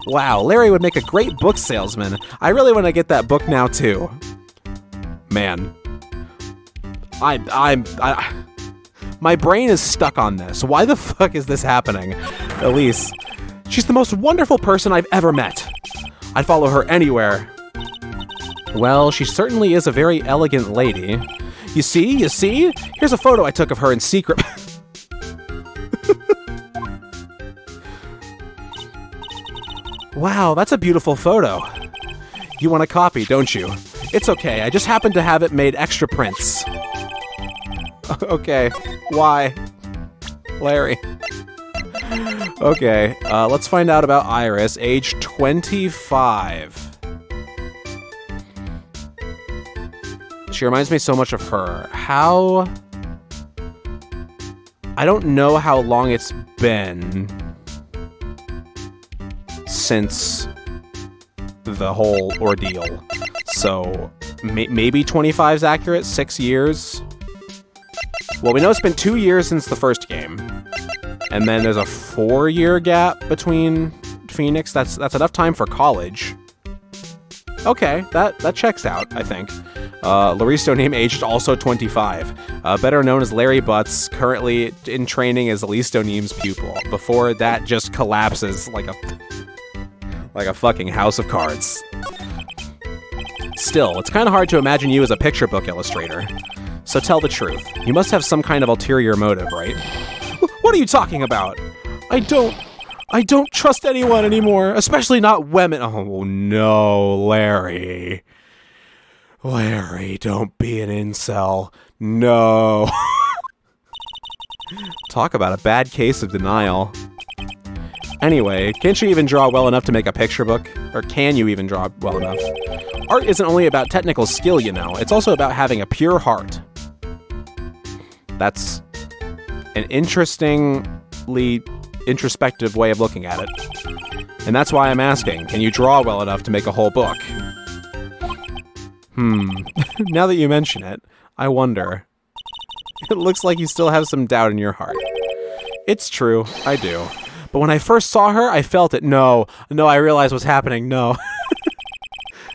Speaker 1: Wow, Larry would make a great book salesman. I really want to get that book now too. Man. My brain is stuck on this. Why the fuck is this happening? Elise. She's the most wonderful person I've ever met. I'd follow her anywhere. Well, she certainly is a very elegant lady. You see? Here's a photo I took of her in secret. Wow, that's a beautiful photo. You want a copy, don't you? It's okay, I just happen to have it made extra prints. Okay, why? Larry. Okay, let's find out about Iris, age 25. She reminds me so much of her. How... I don't know how long it's been since the whole ordeal. So, maybe 25 is accurate? 6 years? Well, we know it's been 2 years since the first game. And then there's a 4-year gap between Phoenix. That's enough time for college. Okay, that checks out, I think. Elise Donim, aged also 25. Better known as Larry Butts, currently in training as Elise Donim's pupil. Before that just collapses like a fucking house of cards. Still, it's kind of hard to imagine you as a picture book illustrator. So tell the truth. You must have some kind of ulterior motive, right? What are you talking about? I don't trust anyone anymore, especially not women. Oh no, Larry. Larry, don't be an incel. No. Talk about a bad case of denial. Anyway, can't you even draw well enough to make a picture book? Or can you even draw well enough? Art isn't only about technical skill, you know. It's also about having a pure heart. That's an interestingly introspective way of looking at it. And that's why I'm asking, can you draw well enough to make a whole book? Now that you mention it, I wonder. It looks like you still have some doubt in your heart. It's true, I do. But when I first saw her, I felt it. No, I realized what's happening. No.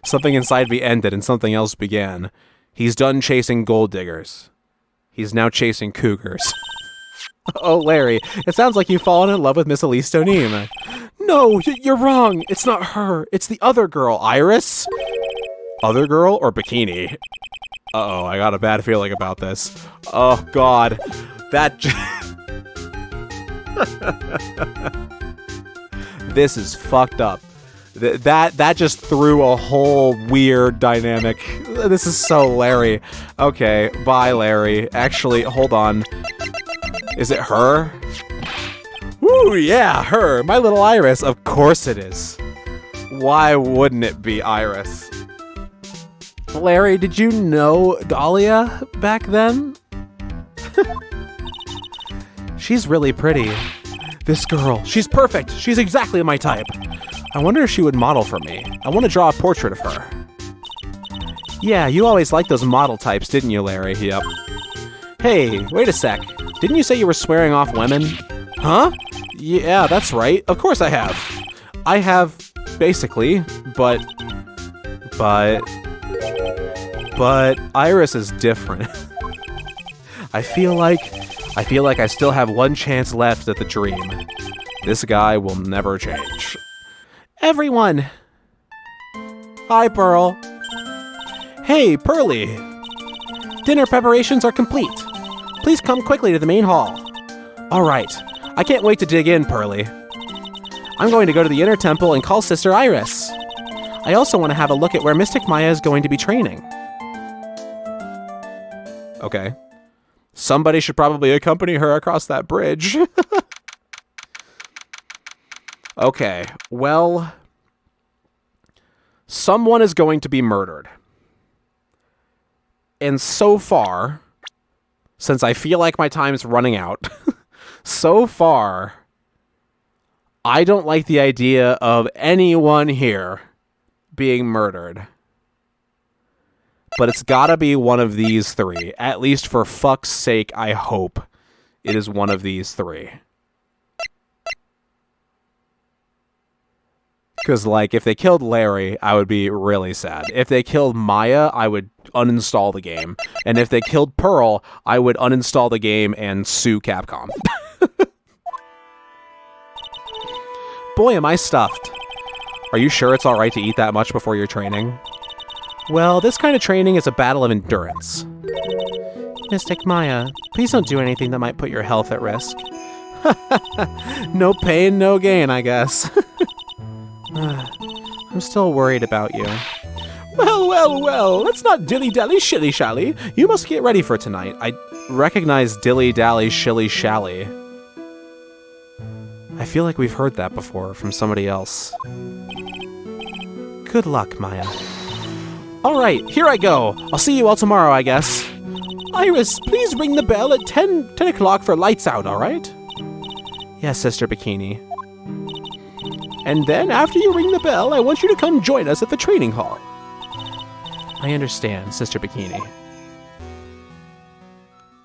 Speaker 1: Something inside me ended and something else began. He's done chasing gold diggers. He's now chasing cougars. Oh, Larry, it sounds like you've fallen in love with Miss Elise Donim. No, you're wrong. It's not her. It's the other girl, Iris. Other girl or bikini? Uh-oh, I got a bad feeling about this. Oh, God. This is fucked up. That just threw a whole weird dynamic. This is so Larry. Okay, bye, Larry. Actually, hold on. Is it her? Woo, yeah, her. My little Iris. Of course it is. Why wouldn't it be Iris? Larry, did you know Dahlia back then? She's really pretty. This girl, she's perfect. She's exactly my type. I wonder if she would model for me. I want to draw a portrait of her. Yeah, you always liked those model types, didn't you, Larry? Yep. Hey, wait a sec. Didn't you say you were swearing off women? Huh? Yeah, that's right. Of course I have. I have, basically, but Iris is different. I feel like I still have one chance left at the dream. This guy will never change. Everyone! Hi, Pearl. Hey, Pearly! Dinner preparations are complete. Please come quickly to the main hall. All right. I can't wait to dig in, Pearly. I'm going to go to the inner temple and call Sister Iris. I also want to have a look at where Mystic Maya is going to be training. Okay. Somebody should probably accompany her across that bridge. Okay, well, someone is going to be murdered. And so far, since I feel like my time's running out, so far, I don't like the idea of anyone here being murdered. But it's gotta be one of these three. At least for fuck's sake, I hope it is one of these three. Because, like, if they killed Larry, I would be really sad. If they killed Maya, I would uninstall the game. And if they killed Pearl, I would uninstall the game and sue Capcom. Boy, am I stuffed. Are you sure it's alright to eat that much before your training? Well, this kind of training is a battle of endurance. Mystic Maya, please don't do anything that might put your health at risk. No pain, no gain, I guess. I'm still worried about you. Well, let's not dilly-dally shilly-shally. You must get ready for tonight. I recognize dilly-dally shilly-shally. I feel like we've heard that before from somebody else. Good luck, Maya. Alright, here I go. I'll see you all tomorrow, I guess. Iris, please ring the bell at 10 o'clock for lights out, alright? Yes, Sister Bikini. And then, after you ring the bell, I want you to come join us at the training hall. I understand, Sister Bikini.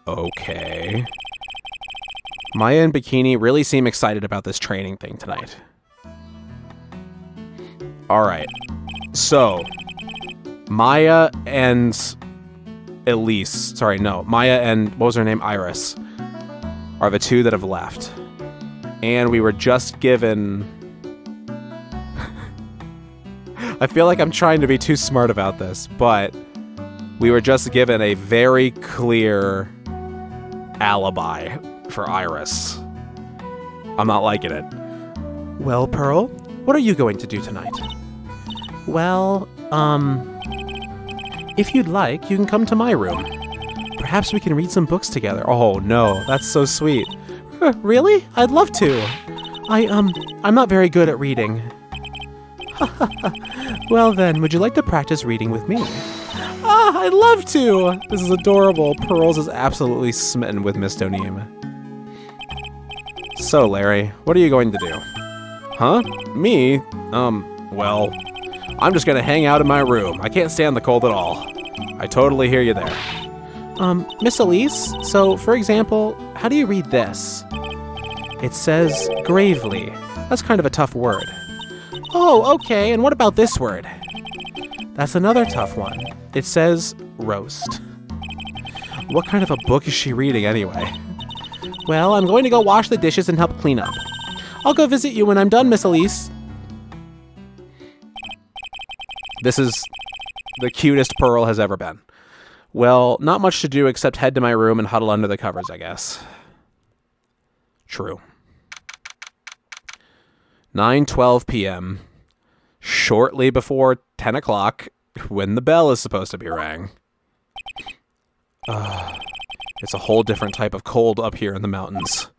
Speaker 1: Okay. Maya and Bikini really seem excited about this training thing tonight. Alright. So, Maya and Elise, Maya and, what was her name? Iris, are the two that have left. And we were just given... I feel like I'm trying to be too smart about this, but we were just given a very clear alibi for Iris. I'm not liking it. Well, Pearl, what are you going to do tonight? Well, if you'd like, you can come to my room. Perhaps we can read some books together. Oh, no, that's so sweet. Really? I'd love to. I'm not very good at reading. Well then, would you like to practice reading with me? Ah, I'd love to! This is adorable. Pearls is absolutely smitten with Miss Doneem. So, Larry, what are you going to do? Huh? Me? Well, I'm just gonna hang out in my room. I can't stand the cold at all. I totally hear you there. Miss Elise, so, for example, how do you read this? It says gravely. That's kind of a tough word. Oh, okay, and what about this word? That's another tough one. It says roast. What kind of a book is she reading anyway? Well, I'm going to go wash the dishes and help clean up. I'll go visit you when I'm done, Miss Elise. This is the cutest Pearl has ever been. Well, not much to do except head to my room and huddle under the covers, I guess. True. 9:12 p.m. Shortly before 10 o'clock, when the bell is supposed to be rang. It's a whole different type of cold up here in the mountains.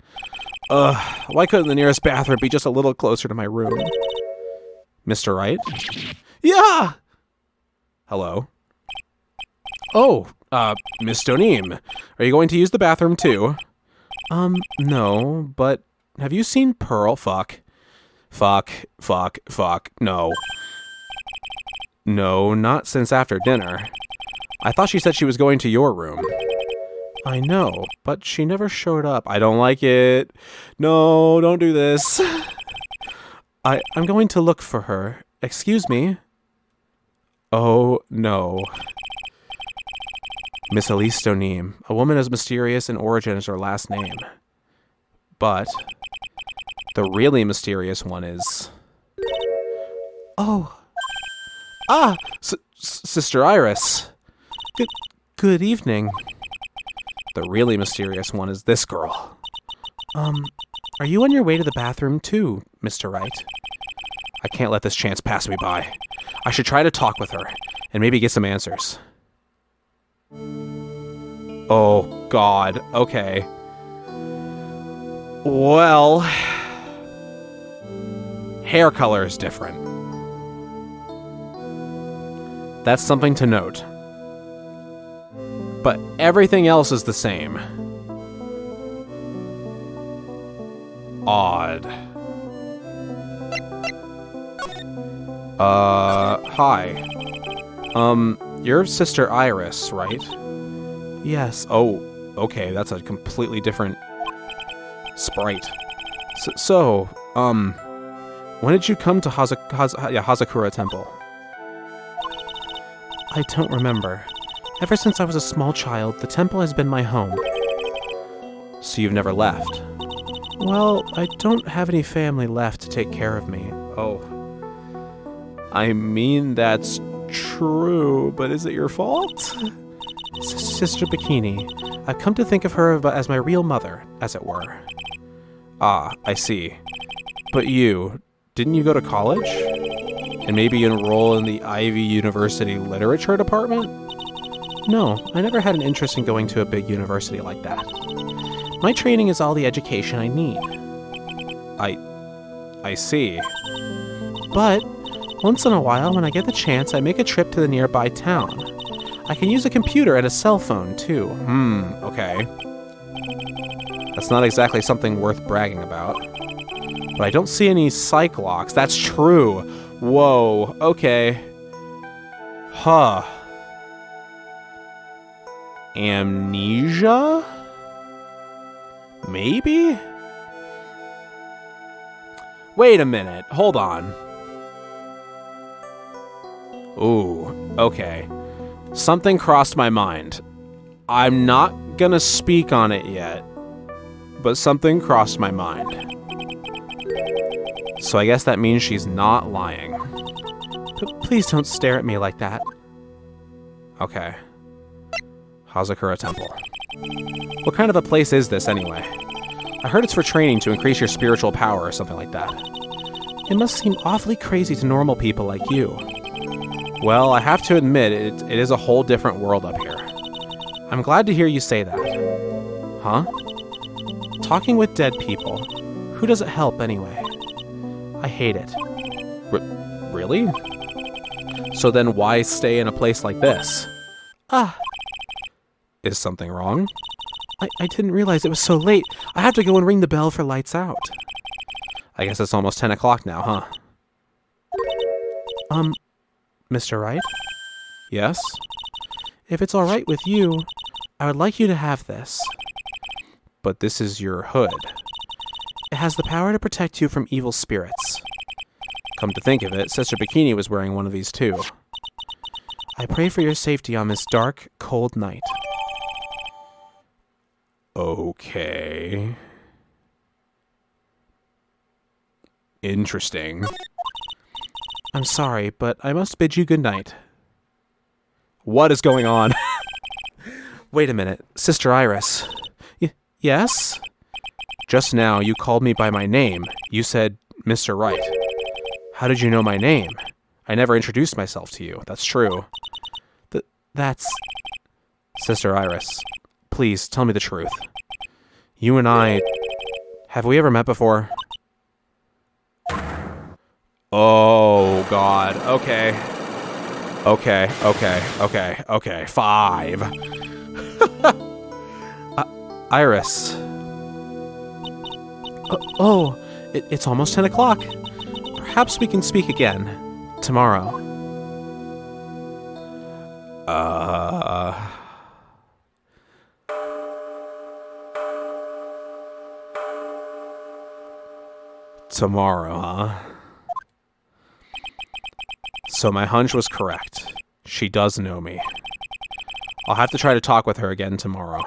Speaker 1: Why couldn't the nearest bathroom be just a little closer to my room? Mr. Wright? Yeah! Hello? Oh, Miss Doneem, are you going to use the bathroom too? No, but have you seen Pearl? Fuck, no. No, not since after dinner. I thought she said she was going to your room. I know, but she never showed up. I don't like it. No, don't do this. I'm going to look for her. Excuse me? Oh, no. Miss Elise Doneem, a woman as mysterious in origin as her last name. But the really mysterious one is... Oh. Ah! Sister Iris. Good evening. The really mysterious one is this girl. Are you on your way to the bathroom too, Mr. Wright? I can't let this chance pass me by. I should try to talk with her, and maybe get some answers. Oh, God. Okay. Well, hair color is different. That's something to note. But everything else is the same. Odd. Hi. Your sister Iris, right? Yes. Oh, okay, that's a completely different sprite. So, when did you come to Hazakura Temple? I don't remember. Ever since I was a small child, the temple has been my home. So you've never left? Well, I don't have any family left to take care of me. Oh. I mean, that's true, but is it your fault? Sister Bikini. I've come to think of her as my real mother, as it were. Ah, I see. But didn't you go to college? And maybe enroll in the Ivy University Literature Department? No, I never had an interest in going to a big university like that. My training is all the education I need. I see. But once in a while, when I get the chance, I make a trip to the nearby town. I can use a computer and a cell phone, too. Okay. That's not exactly something worth bragging about. But I don't see any psych locks. That's true. Whoa, okay. Huh. Amnesia? Maybe? Wait a minute. Hold on. Ooh, okay. Something crossed my mind. I'm not gonna speak on it yet, but something crossed my mind. So I guess that means she's not lying. Please don't stare at me like that. Okay. Hazakura Temple. What kind of a place is this, anyway? I heard it's for training to increase your spiritual power or something like that. It must seem awfully crazy to normal people like you. Well, I have to admit, it is a whole different world up here. I'm glad to hear you say that. Huh? Talking with dead people. Who does it help, anyway? I hate it. Really? So then why stay in a place like this? Is something wrong? I didn't realize it was so late. I have to go and ring the bell for lights out. I guess it's almost 10 o'clock now, huh? Mr. Wright? Yes? If it's all right with you, I would like you to have this. But this is your hood. It has the power to protect you from evil spirits. Come to think of it, Sister Bikini was wearing one of these too. I pray for your safety on this dark, cold night. Okay. Interesting. I'm sorry, but I must bid you good night. What is going on? Wait a minute, Sister Iris. Yes? Just now, you called me by my name. You said, Mr. Wright. How did you know my name? I never introduced myself to you. That's true. That's... Sister Iris, please, tell me the truth. You and I... Have we ever met before? Oh, God. Okay. Okay. 5. Iris. It's almost 10 o'clock. Perhaps we can speak again. Tomorrow. Tomorrow, huh? So my hunch was correct. She does know me. I'll have to try to talk with her again tomorrow.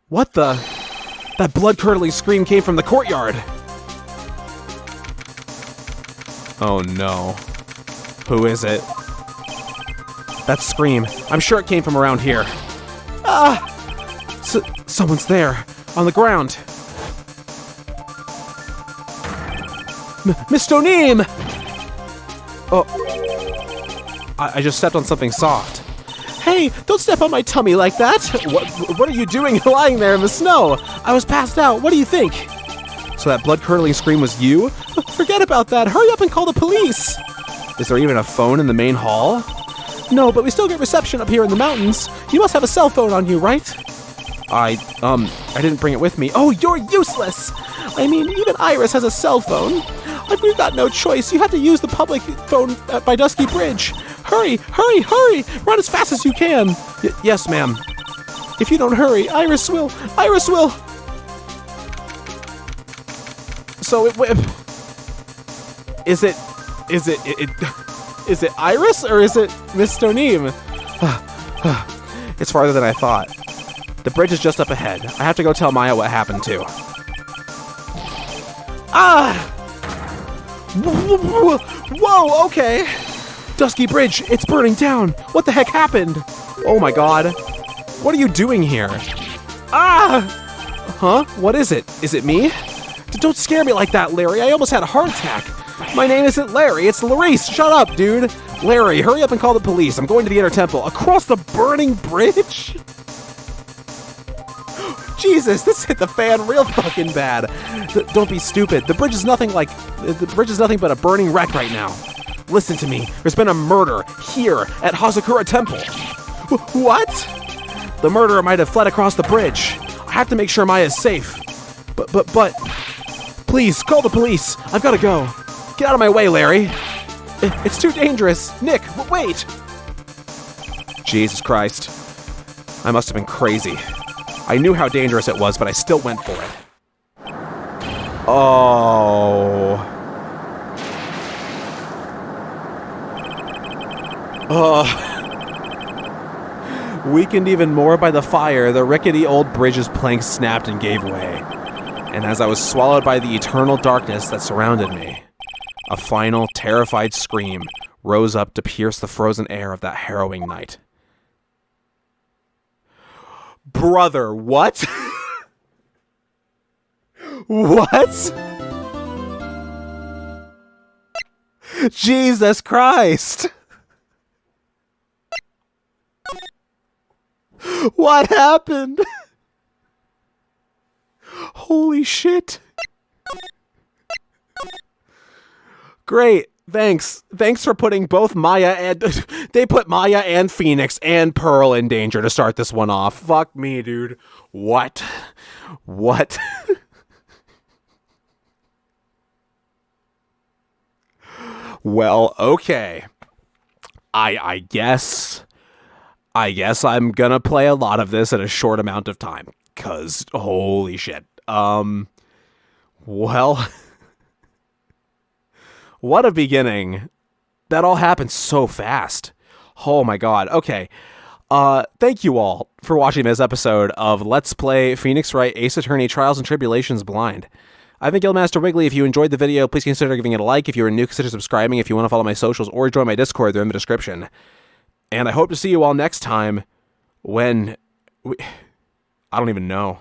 Speaker 1: What the? That blood-curdling scream came from the courtyard. Oh no. Who is it? That scream. I'm sure it came from around here. Ah! Someone's there. On the ground. Miss Doneem! Oh. I just stepped on something soft. Hey, don't step on my tummy like that! What are you doing lying there in the snow? I was passed out. What do you think? So that blood-curdling scream was you? Forget about that. Hurry up and call the police! Is there even a phone in the main hall? No, but we still get reception up here in the mountains. You must have a cell phone on you, right? I didn't bring it with me. Oh, you're useless! I mean, even Iris has a cell phone. We've got no choice. You have to use the public phone by Dusky Bridge. Hurry, hurry, hurry! Run as fast as you can. Yes, ma'am. If you don't hurry, Iris will. So is it Iris or is it Miss Doneem? It's farther than I thought. The bridge is just up ahead. I have to go tell Maya what happened too. Ah! Whoa, okay. Dusky Bridge, it's burning down. What the heck happened? Oh my god. What are you doing here? Ah! Huh? What is it? Is it me? Don't scare me like that, Larry. I almost had a heart attack. My name isn't Larry, it's Larice. Shut up, dude. Larry, hurry up and call the police. I'm going to the Inner Temple. Across the burning bridge? Jesus, this hit the fan real fucking bad. Don't be stupid. The bridge is nothing but a burning wreck right now. Listen to me. There's been a murder here at Hazakura Temple. What? The murderer might have fled across the bridge. I have to make sure Maya's safe. But, please, call the police. I've got to go. Get out of my way, Larry. It's too dangerous. Nick, wait. Jesus Christ. I must have been crazy. I knew how dangerous it was, but I still went for it. Oh. Weakened even more by the fire, the rickety old bridge's planks snapped and gave way. And as I was swallowed by the eternal darkness that surrounded me, a final, terrified scream rose up to pierce the frozen air of that harrowing night. Brother, what? What? Jesus Christ! What happened? Holy shit. Great. Thanks for putting both Maya and... They put Maya and Phoenix and Pearl in danger to start this one off. Fuck me, dude. What? Well, okay. I guess I'm gonna play a lot of this in a short amount of time. 'Cause holy shit. Well... What a beginning. That all happened so fast. Oh my god. Okay. Thank you all for watching this episode of Let's Play Phoenix Wright Ace Attorney Trials and Tribulations Blind. I've been Guildmaster Wiggly. If you enjoyed the video, please consider giving it a like. If you're new, consider subscribing. If you want to follow my socials or join my Discord, they're in the description. And I hope to see you all next time when... I don't even know.